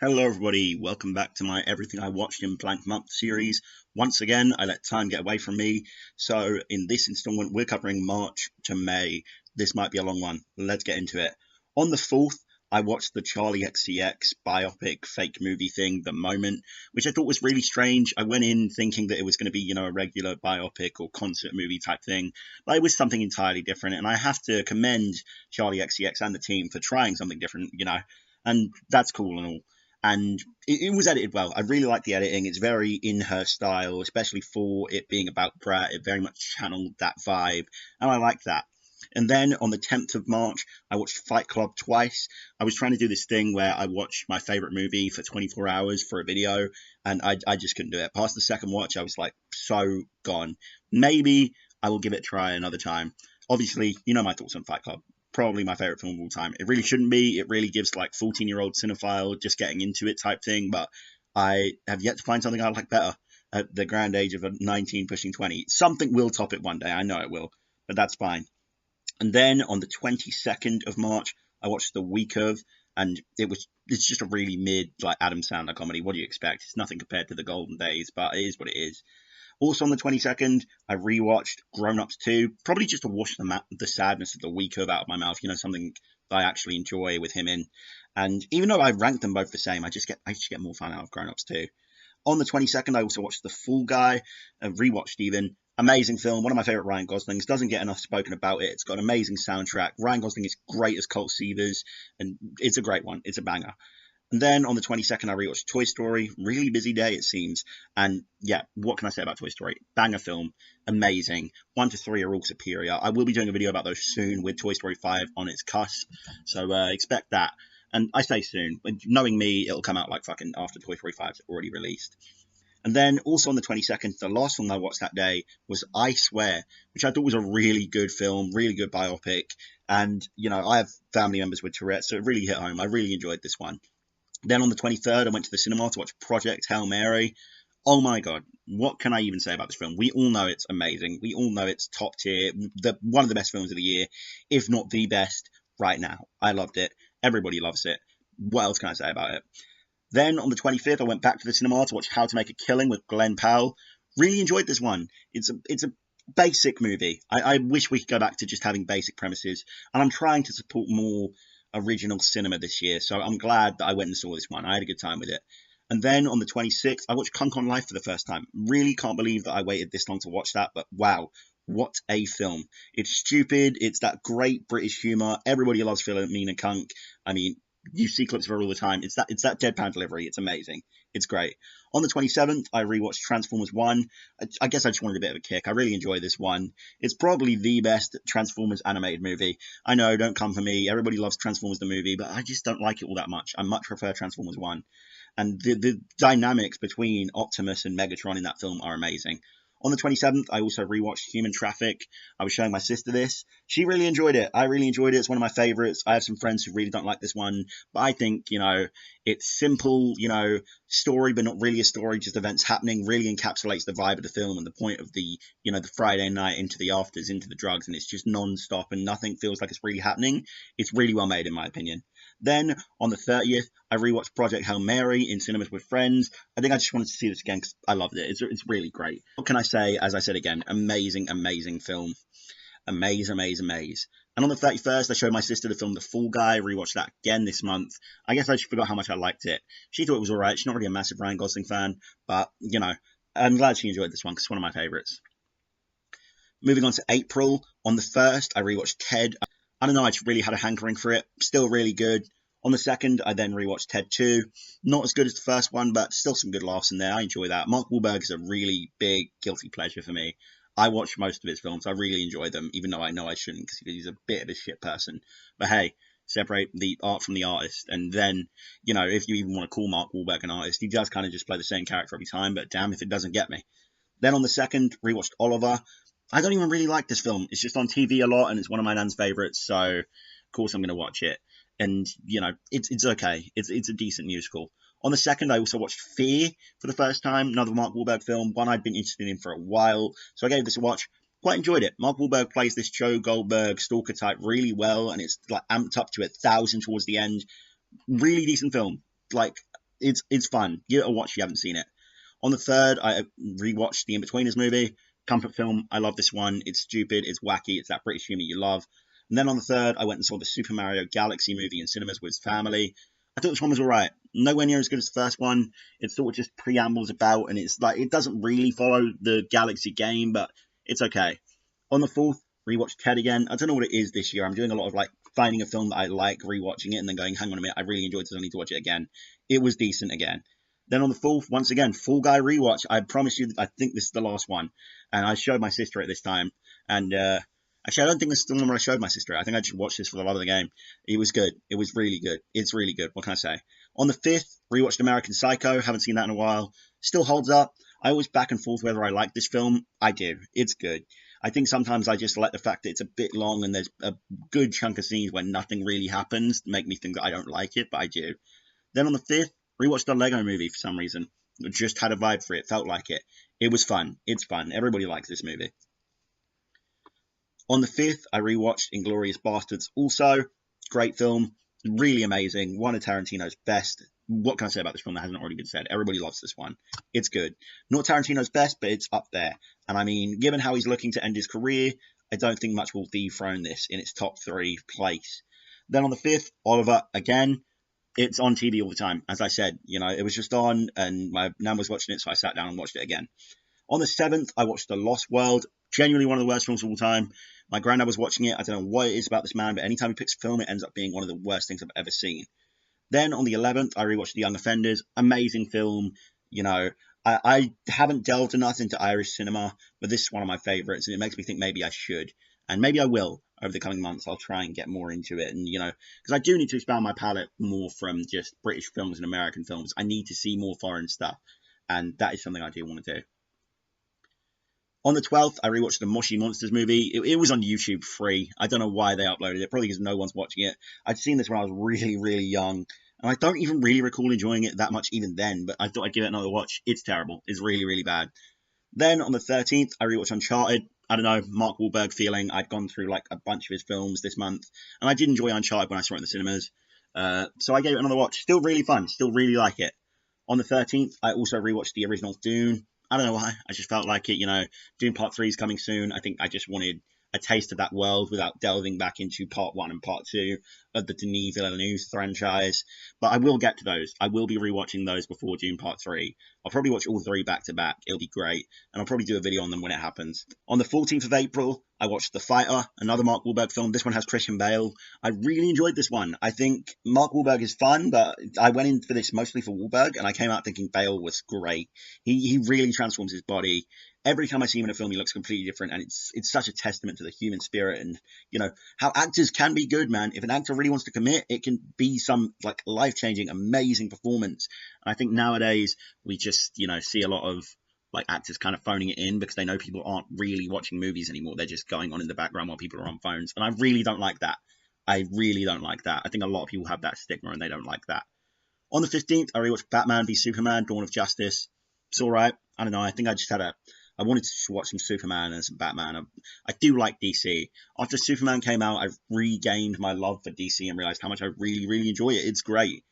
Hello everybody, welcome back to my Everything I Watched in Blank Month series. Once again, I let time get away from me, so in this installment we're covering March to May. This might be a long one, let's get into it. On the 4th, I watched the Charlie XCX biopic fake movie thing, The Moment, which I thought was really strange. I went in thinking that it was going to be, a regular biopic or concert movie type thing, but it was something entirely different, and I have to commend Charlie XCX and the team for trying something different, and that's cool and all. And it was edited well. I really like the editing. It's very in her style, especially for it being about Brat. It very much channeled that vibe, and I like that. And then on the 10th of March, I watched Fight Club twice. I was trying to do this thing where I watch my favorite movie for 24 hours for a video, and I just couldn't do it. Past the second watch, I was like so gone. Maybe I will give it a try another time. Obviously, you know my thoughts on Fight Club. Probably my favorite film of all time. It really shouldn't be. It really gives like 14-year-old cinephile just getting into it type thing, but I have yet to find something I like better at the grand age of 19 pushing 20. Something will top it one day. I know it will, but that's fine. And then on the 22nd of March, I watched The Week of, and it's just a really mid like Adam Sandler comedy. What do you expect? It's nothing compared to the golden days, but it is what it is. Also on the 22nd, I rewatched Grown Ups 2, probably just to wash the sadness of The Week of out of my mouth. Something that I actually enjoy with him in. And even though I rank them both the same, I just get more fun out of Grown Ups 2. On the 22nd, I also watched The Fall Guy, rewatched even. Amazing film, one of my favourite Ryan Goslings. Doesn't get enough spoken about it. It's got an amazing soundtrack. Ryan Gosling is great as Colt Seavers, and it's a great one. It's a banger. And then on the 22nd, I rewatched Toy Story. Really busy day, it seems. And yeah, what can I say about Toy Story? Banger film. Amazing. 1 to 3 are all superior. I will be doing a video about those soon with Toy Story 5 on its cusp. So expect that. And I say soon. Knowing me, it'll come out like fucking after Toy Story 5 is already released. And then also on the 22nd, the last film I watched that day was I Swear, which I thought was a really good film, really good biopic. And, I have family members with Tourette's, so it really hit home. I really enjoyed this one. Then on the 23rd, I went to the cinema to watch Project Hail Mary. Oh my God, what can I even say about this film? We all know it's amazing. We all know it's top tier, one of the best films of the year, if not the best right now. I loved it. Everybody loves it. What else can I say about it? Then on the 25th, I went back to the cinema to watch How to Make a Killing with Glenn Powell. Really enjoyed this one. It's a basic movie. I wish we could go back to just having basic premises, and I'm trying to support more original cinema this year, so I'm glad that I went and saw this one. I had a good time with it. And then on the 26th, I watched Kung Kong Life for the first time. Really can't believe that I waited this long to watch that, but wow, what a film. It's stupid, it's that great British humour. Everybody loves Philomena Kunk. I mean, you see clips of her all the time. It's that deadpan delivery. It's amazing. It's great. On the 27th, I rewatched Transformers 1. I guess I just wanted a bit of a kick. I really enjoyed this one. It's probably the best Transformers animated movie. I know, don't come for me. Everybody loves Transformers the movie, but I just don't like it all that much. I much prefer Transformers 1. And the dynamics between Optimus and Megatron in that film are amazing. On the 27th, I also rewatched Human Traffic. I was showing my sister this. She really enjoyed it. I really enjoyed it. It's one of my favorites. I have some friends who really don't like this one, but I think, it's simple, story, but not really a story, just events happening, really encapsulates the vibe of the film and the point of the Friday night into the afters, into the drugs, and it's just non-stop and nothing feels like it's really happening. It's really well made, in my opinion. Then on the 30th, I rewatched Project Hail Mary in cinemas with friends. I think I just wanted to see this again because I loved it. It's really great. What can I say? As I said again, amazing, amazing film. Amaze. And on the 31st, I showed my sister the film The Fall Guy. Rewatched that again this month. I guess I just forgot how much I liked it. She thought it was alright. She's not really a massive Ryan Gosling fan, but, I'm glad she enjoyed this one because it's one of my favourites. Moving on to April, on the 1st, I rewatched Ted. I don't know, I just really had a hankering for it. Still really good. On the 2nd, I then rewatched Ted 2. Not as good as the first one, but still some good laughs in there. I enjoy that. Mark Wahlberg is a really big guilty pleasure for me. I watch most of his films. I really enjoy them, even though I know I shouldn't because he's a bit of a shit person. But hey, separate the art from the artist. And then, if you even want to call Mark Wahlberg an artist, he does kind of just play the same character every time, but damn if it doesn't get me. Then on the 2nd, rewatched Oliver. I don't even really like this film. It's just on TV a lot, and it's one of my nan's favourites, so of course I'm going to watch it. And, it's okay. It's a decent musical. On the 2nd, I also watched Fear for the first time, another Mark Wahlberg film, one I'd been interested in for a while, so I gave this a watch. Quite enjoyed it. Mark Wahlberg plays this Joe Goldberg stalker type really well, and it's like amped up to 1,000 towards the end. Really decent film. Like, It's fun. Give it a watch if you haven't seen it. On the 3rd, I rewatched the In-Betweeners movie. Comfort film. I love this one. It's stupid. It's wacky. It's that British humor you love. And then on the 3rd, I went and saw the Super Mario Galaxy movie in cinemas with his family. I thought this one was alright. Nowhere near as good as the first one. It's sort of just preambles about, and it's like it doesn't really follow the Galaxy game, but it's okay. On the 4th, rewatched Ted again. I don't know what it is this year. I'm doing a lot of like finding a film that I like, rewatching it, and then going, hang on a minute, I really enjoyed this. I need to watch it again. It was decent again. Then on the 4th, once again, Fall Guy rewatch. I promise you, I think this is the last one. And I showed my sister it this time. And actually, I don't think this is the one where I showed my sister it. I think I just watched this for the love of the game. It was good. It was really good. It's really good. What can I say? On the 5th, rewatched American Psycho. Haven't seen that in a while. Still holds up. I always back and forth whether I like this film. I do. It's good. I think sometimes I just like the fact that it's a bit long and there's a good chunk of scenes where nothing really happens make me think that I don't like it, but I do. Then on the 5th, rewatched the Lego movie for some reason. Just had a vibe for it. Felt like it. It was fun. It's fun. Everybody likes this movie. On the 5th, I rewatched Inglourious Basterds also. Great film. Really amazing. One of Tarantino's best. What can I say about this film that hasn't already been said? Everybody loves this one. It's good. Not Tarantino's best, but it's up there. And I mean, given how he's looking to end his career, I don't think much will dethrone this in its top 3 place. Then on the 5th, Oliver again. It's on TV all the time. As I said, it was just on and my nan was watching it, so I sat down and watched it again. On the 7th, I watched The Lost World. Genuinely one of the worst films of all time. My granddad was watching it. I don't know what it is about this man, but anytime he picks a film, it ends up being one of the worst things I've ever seen. Then on the 11th, I rewatched The Young Offenders. Amazing film. I haven't delved enough into Irish cinema, but this is one of my favorites, and it makes me think maybe I should. And maybe I will over the coming months. I'll try and get more into it. And, because I do need to expand my palette more from just British films and American films. I need to see more foreign stuff. And that is something I do want to do. On the 12th, I rewatched the Mushy Monsters movie. It was on YouTube free. I don't know why they uploaded it. Probably because no one's watching it. I'd seen this when I was really, really young. And I don't even really recall enjoying it that much even then. But I thought I'd give it another watch. It's terrible. It's really, really bad. Then on the 13th, I rewatched Uncharted. I don't know, Mark Wahlberg feeling. I'd gone through like a bunch of his films this month. And I did enjoy Uncharted when I saw it in the cinemas. So I gave it another watch. Still really fun. Still really like it. On the 13th, I also rewatched the original Dune. I don't know why. I just felt like it, Dune Part 3 is coming soon. I think I just wanted a taste of that world without delving back into Part 1 and Part 2 of the Denis Villeneuve franchise. But I will get to those. I will be rewatching those before Dune Part 3. I'll probably watch all 3 back to back. It'll be great. And I'll probably do a video on them when it happens. On the 14th of April, I watched The Fighter, another Mark Wahlberg film. This one has Christian Bale. I really enjoyed this one. I think Mark Wahlberg is fun, but I went in for this mostly for Wahlberg, and I came out thinking Bale was great. He really transforms his body. Every time I see him in a film, he looks completely different, and it's such a testament to the human spirit and, how actors can be good, man. If an actor really wants to commit, it can be some, like, life-changing, amazing performance. And I think nowadays, we just, see a lot of, like, actors kind of phoning it in because they know people aren't really watching movies anymore. They're just going on in the background while people are on phones. And I really don't like that. I really don't like that. I think a lot of people have that stigma, and they don't like that. On the 15th, I rewatched Batman v Superman, Dawn of Justice. It's all right. I don't know. I think I just I wanted to watch some Superman and some Batman. I do like DC. After Superman came out, I regained my love for DC and realized how much I really, really enjoy it. It's great.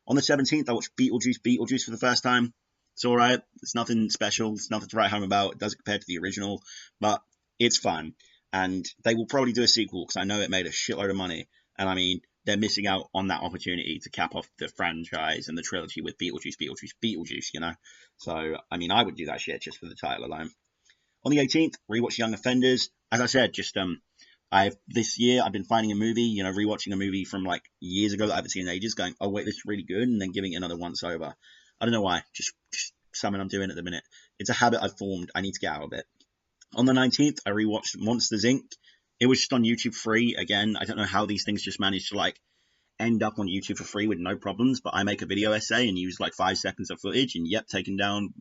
On the 17th, I watched Beetlejuice for the first time. It's all right. It's nothing special. It's nothing to write home about. It doesn't compare to the original, but it's fun. And they will probably do a sequel because I know it made a shitload of money. And I mean, they're missing out on that opportunity to cap off the franchise and the trilogy with Beetlejuice, So, I mean, I would do that shit just for the title alone. On the 18th, rewatch Young Offenders. As I said, just this year I've been finding a movie, rewatching a movie from like years ago that I haven't seen in ages, going, oh wait, this is really good, and then giving it another once over. I don't know why, just something I'm doing at the minute. It's a habit I've formed. I need to get out of it. On the 19th, I rewatched Monsters Inc. It was just on YouTube free. Again, I don't know how these things just manage to like end up on YouTube for free with no problems, but I make a video essay and use like 5 seconds of footage and yep, taken down.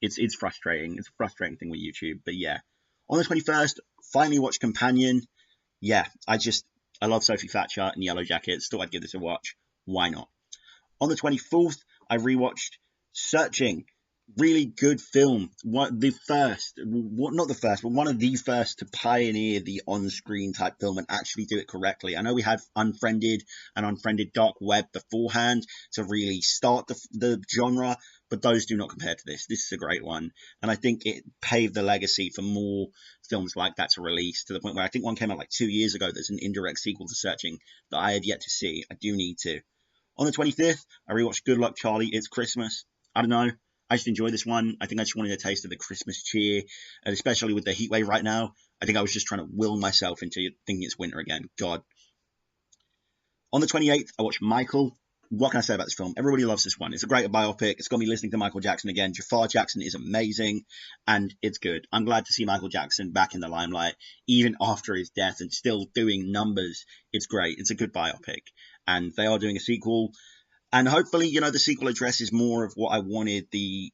It's frustrating. It's a frustrating thing with YouTube, but yeah. On the 21st, finally watched Companion. Yeah, I love Sophie Thatcher in Yellow Jackets. Thought I'd give this a watch. Why not? On the 24th, I rewatched Searching. really good film. What the first, what not the first, but one of the first to pioneer the on-screen type film and actually do it correctly. I know we had Unfriended and Unfriended Dark Web beforehand to really start the genre, but those do not compare to this. This is a great one, and I think it paved the legacy for more films like that to release, to the point where I think one came out like 2 years ago. There's an indirect sequel to Searching that I had yet to see. I do need to. On the 25th, I rewatched Good Luck Charlie, It's Christmas. I don't know. I just enjoyed this one. I think I just wanted a taste of the Christmas cheer, and especially with the heat wave right now. I think I was just trying to will myself into thinking it's winter again. God. On the 28th, I watched Michael. What can I say about this film? Everybody loves this one. It's a great biopic. It's got me listening to Michael Jackson again. Jafar Jackson is amazing, and it's good. I'm glad to see Michael Jackson back in the limelight, even after his death, and still doing numbers. It's great. It's a good biopic, and they are doing a sequel. And hopefully, the sequel addresses more of what I wanted the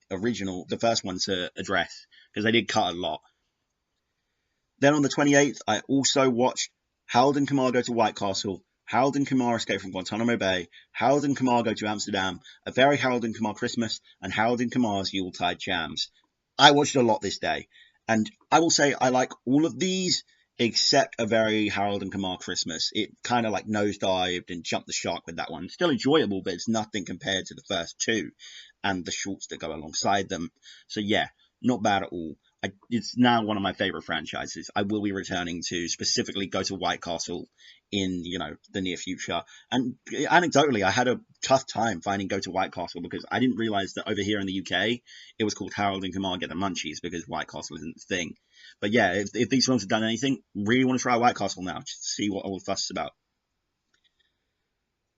first one to address, because they did cut a lot. Then on the 28th, I also watched Harold and Kumar Go to White Castle, Harold and Kumar Escape from Guantanamo Bay, Harold and Kumar Go to Amsterdam, A Very Harold and Kumar Christmas, and Harold and Kumar's Yuletide Jams. I watched a lot this day, and I will say I like all of these, except A Very Harold and Kumar Christmas. It kind of like nosedived and jumped the shark with that one. Still enjoyable, but it's nothing compared to the first two and the shorts that go alongside them. So yeah, not bad at all. It's now one of my favorite franchises. I will be returning to specifically Go to White Castle in the near future. And anecdotally, I had a tough time finding Go to White Castle because I didn't realize that over here in the UK it was called Harold and Kumar Get the Munchies, because White Castle isn't the thing. But yeah, if these films have done anything, really want to try White Castle now, just to see what all the fuss is about.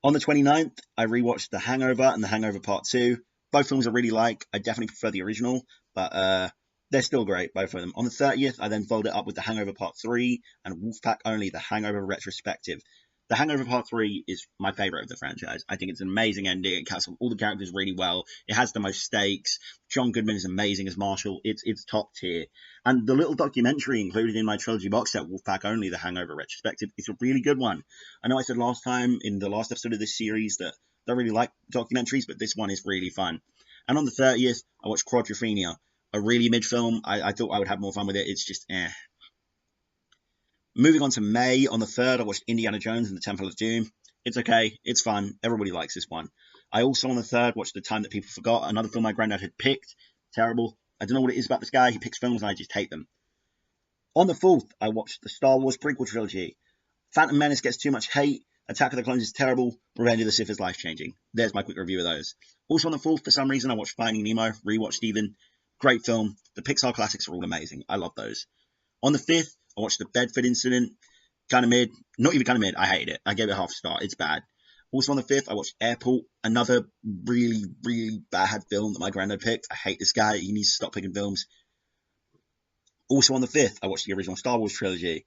On the 29th, I rewatched The Hangover and The Hangover Part 2. Both films I really like. I definitely prefer the original, but they're still great, both of them. On the 30th, I then followed it up with The Hangover Part 3 and Wolfpack Only, The Hangover Retrospective. The Hangover Part 3 is my favourite of the franchise. I think it's an amazing ending. It casts all the characters really well. It has the most stakes. John Goodman is amazing as Marshall. It's top tier. And the little documentary included in my trilogy box set, Wolfpack Only, The Hangover Retrospective, is a really good one. I know I said last time in the last episode of this series that I don't really like documentaries, but this one is really fun. And on the 30th, I watched Quadrophenia, a really mid film. I thought I would have more fun with it. It's just Moving on to May, on the 3rd, I watched Indiana Jones and the Temple of Doom. It's okay. It's fun. Everybody likes this one. I also, on the 3rd, watched The Time That People Forgot, another film my granddad had picked. Terrible. I don't know what it is about this guy. He picks films and I just hate them. On the 4th, I watched the Star Wars prequel trilogy. Phantom Menace gets too much hate. Attack of the Clones is terrible. Revenge of the Sith is life-changing. There's my quick review of those. Also on the 4th, for some reason, I watched Finding Nemo, rewatched even. Great film. The Pixar classics are all amazing. I love those. On the 5th, I watched The Bedford Incident. Kind of mid. Not even kind of mid. I hated it. I gave it half a star. It's bad. Also on the 5th, I watched Airport. Another really, really bad film that my granddad picked. I hate this guy. He needs to stop picking films. Also on the 5th, I watched the original Star Wars trilogy.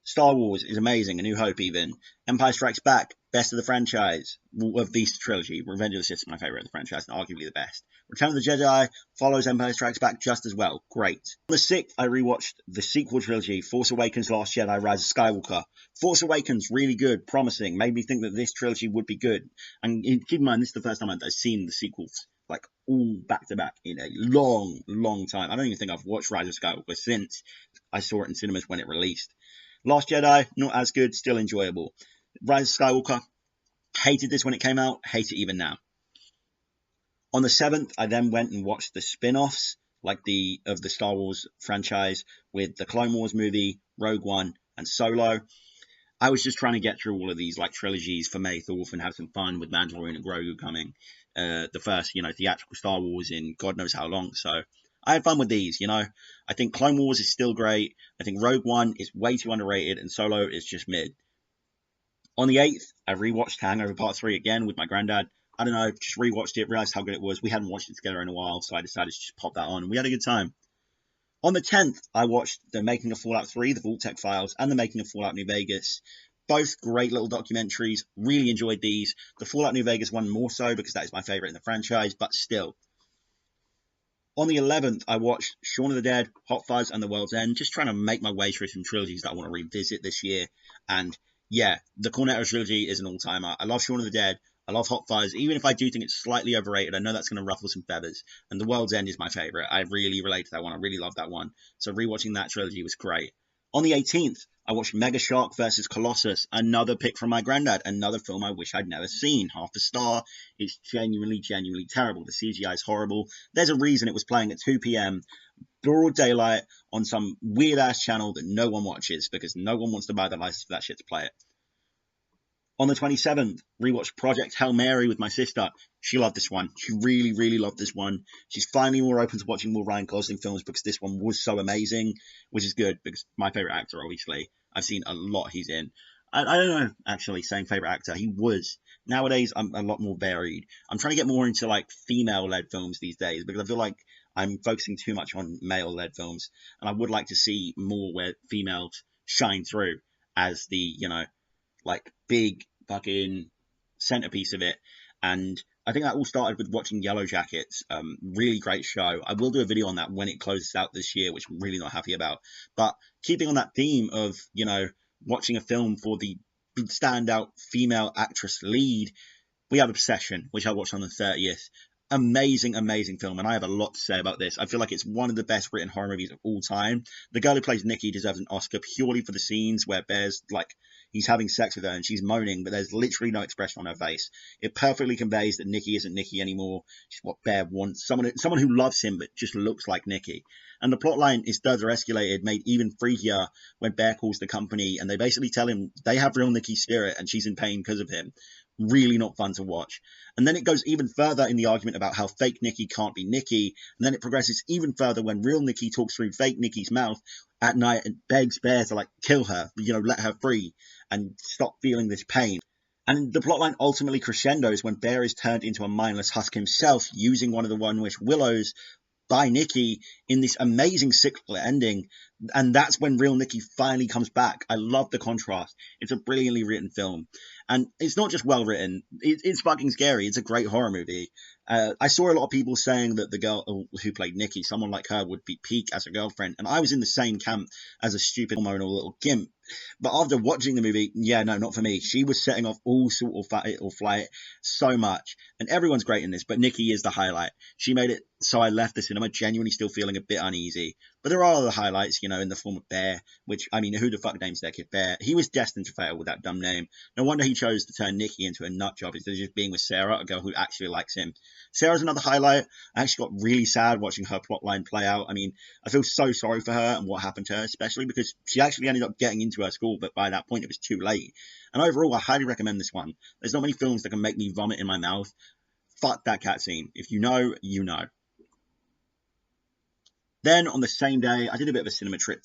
Star Wars is amazing. A New Hope even. Empire Strikes Back, best of the franchise, of this trilogy. Revenge of the Sith is my favourite of the franchise and arguably the best. Return of the Jedi follows Empire Strikes Back just as well. Great. On the 6th, I rewatched the sequel trilogy, Force Awakens, Last Jedi, Rise of Skywalker. Force Awakens, really good, promising, made me think that this trilogy would be good. And keep in mind, this is the first time I've seen the sequels, like, all back-to-back in a long, long time. I don't even think I've watched Rise of Skywalker since I saw it in cinemas when it released. Last Jedi, not as good, still enjoyable. Rise of Skywalker, hated this when it came out, hate it even now. On the 7th, I then went and watched the spin-offs, like of the Star Wars franchise, with the Clone Wars movie, Rogue One, and Solo. I was just trying to get through all of these like trilogies for May Thorf and have some fun with Mandalorian and Grogu coming. The first, theatrical Star Wars in God knows how long, so I had fun with these, I think Clone Wars is still great. I think Rogue One is way too underrated, and Solo is just mid. On the 8th, I rewatched Hangover Part 3 again with my granddad. I don't know, just rewatched it, realized how good it was. We hadn't watched it together in a while, so I decided to just pop that on, and we had a good time. On the 10th, I watched The Making of Fallout 3, The Vault-Tec Files, and The Making of Fallout New Vegas. Both great little documentaries. Really enjoyed these. The Fallout New Vegas one more so, because that is my favorite in the franchise, but still. On the 11th, I watched Shaun of the Dead, Hot Fuzz, and The World's End, just trying to make my way through some trilogies that I want to revisit this year. And yeah, the Cornetto trilogy is an all-timer. I love Shaun of the Dead. I love Hot Fuzz, even if I do think it's slightly overrated. I know that's going to ruffle some feathers. And The World's End is my favorite. I really relate to that one. I really love that one. So rewatching that trilogy was great. On the 18th, I watched Mega Shark vs. Colossus, another pick from my granddad, another film I wish I'd never seen. Half a star. It's genuinely, genuinely terrible. The CGI is horrible. There's a reason it was playing at 2 p.m. broad daylight on some weird ass channel that no one watches because no one wants to buy the license for that shit to play it. On the 27th, rewatched Project Hail Mary with my sister. She loved this one. She really, really loved this one. She's finally more open to watching more Ryan Gosling films because this one was so amazing, which is good because my favorite actor, obviously. I've seen a lot he's in. I don't know, actually, saying favorite actor. He was. Nowadays, I'm a lot more varied. I'm trying to get more into like female-led films these days because I feel like I'm focusing too much on male-led films, and I would like to see more where females shine through as the, like big fucking centerpiece of it. And I think that all started with watching Yellow Jackets. Really great show. I will do a video on that when it closes out this year, which I'm really not happy about. But keeping on that theme of, watching a film for the standout female actress lead, we have Obsession, which I watched on the 30th. Amazing, amazing film, and I have a lot to say about this. I feel like it's one of the best written horror movies of all time. The girl who plays Nikki deserves an Oscar purely for the scenes where Bear's like, he's having sex with her and she's moaning, but there's literally no expression on her face. It perfectly conveys that Nikki isn't Nikki anymore. She's what Bear wants. Someone who loves him but just looks like Nikki. And the plotline is further escalated, made even freakier when Bear calls the company and they basically tell him they have real Nikki's spirit and she's in pain because of him. Really not fun to watch. And then it goes even further in the argument about how fake Nikki can't be Nikki. And then it progresses even further when real Nikki talks through fake Nikki's mouth at night and begs Bear to like kill her, let her free and stop feeling this pain. And the plotline ultimately crescendos when Bear is turned into a mindless husk himself using one of the One Wish Willows by Nikki in this amazing cyclical ending. And that's when real Nikki finally comes back. I love the contrast. It's a brilliantly written film. And it's not just well written. It's fucking scary. It's a great horror movie. I saw a lot of people saying that the girl who played Nikki, someone like her, would be peak as a girlfriend. And I was in the same camp as a stupid hormonal little gimp. But after watching the movie, yeah, no, not for me. She was setting off all sort of fight or flight so much. And everyone's great in this, but Nikki is the highlight. She made it so I left the cinema genuinely still feeling a bit uneasy. But there are other highlights, in the form of Bear, which, I mean, who the fuck names their kid Bear? He was destined to fail with that dumb name. No wonder he chose to turn Nikki into a nut job instead of just being with Sarah, a girl who actually likes him. Sarah's another highlight. I actually got really sad watching her plotline play out. I mean, I feel so sorry for her and what happened to her, especially because she actually ended up getting into her school, but by that point it was too late. And overall, I highly recommend this one. There's not many films that can make me vomit in my mouth. Fuck that cat scene. If you know, you know. Then on the same day, I did a bit of a cinema trip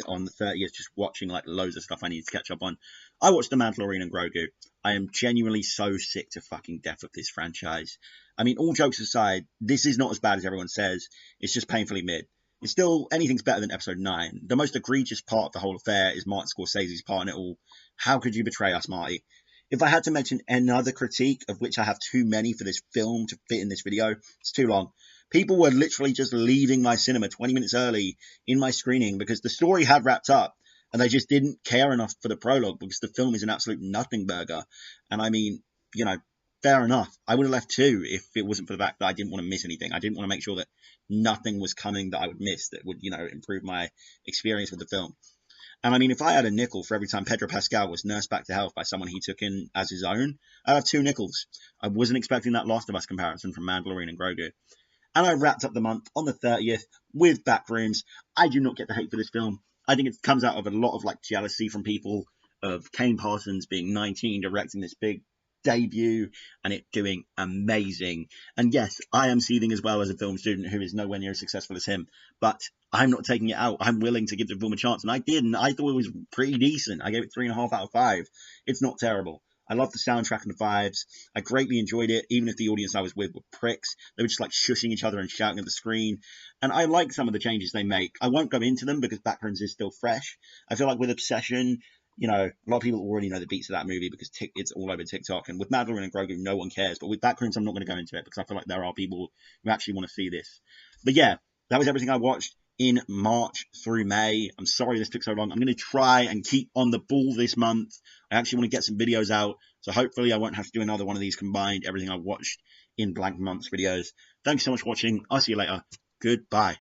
on the 30th, just watching like loads of stuff I needed to catch up on. I watched The Mandalorian and Grogu. I am genuinely so sick to fucking death of this franchise. I mean, all jokes aside, this is not as bad as everyone says. It's just painfully mid. It's still, anything's better than episode 9. The most egregious part of the whole affair is Martin Scorsese's part in it all. How could you betray us, Marty? If I had to mention another critique, of which I have too many for this film to fit in this video, it's too long. People were literally just leaving my cinema 20 minutes early in my screening because the story had wrapped up and they just didn't care enough for the prologue because the film is an absolute nothing burger. And I mean, fair enough. I would have left too if it wasn't for the fact that I didn't want to miss anything. I didn't want to make sure that nothing was coming that I would miss that would, improve my experience with the film. And I mean, if I had a nickel for every time Pedro Pascal was nursed back to health by someone he took in as his own, I'd have 2 nickels. I wasn't expecting that Last of Us comparison from Mandalorian and Grogu. And I wrapped up the month on the 30th with Backrooms. I do not get the hate for this film. I think it comes out of a lot of jealousy from people of Kane Parsons being 19, directing this big debut and it doing amazing. And yes, I am seething as well as a film student who is nowhere near as successful as him, but I'm not taking it out. I'm willing to give the film a chance, and I did, and I thought it was pretty decent. I gave it 3.5 out of 5. It's not terrible. I love the soundtrack and the vibes. I greatly enjoyed it, even if the audience I was with were pricks. They were just shushing each other and shouting at the screen. And I like some of the changes they make. I won't go into them because Backrooms is still fresh. I feel like with Obsession, a lot of people already know the beats of that movie because it's all over TikTok. And with Mandalorian and Grogu, no one cares. But with Backrooms, I'm not going to go into it because I feel like there are people who actually want to see this. But yeah, that was everything I watched in March through May. I'm sorry this took so long. I'm going to try and keep on the ball this month. I actually want to get some videos out. So So hopefully I won't have to do another one of these combined everything I've watched in blank months videos. Thanks so much for watching. I'll see you later. Goodbye.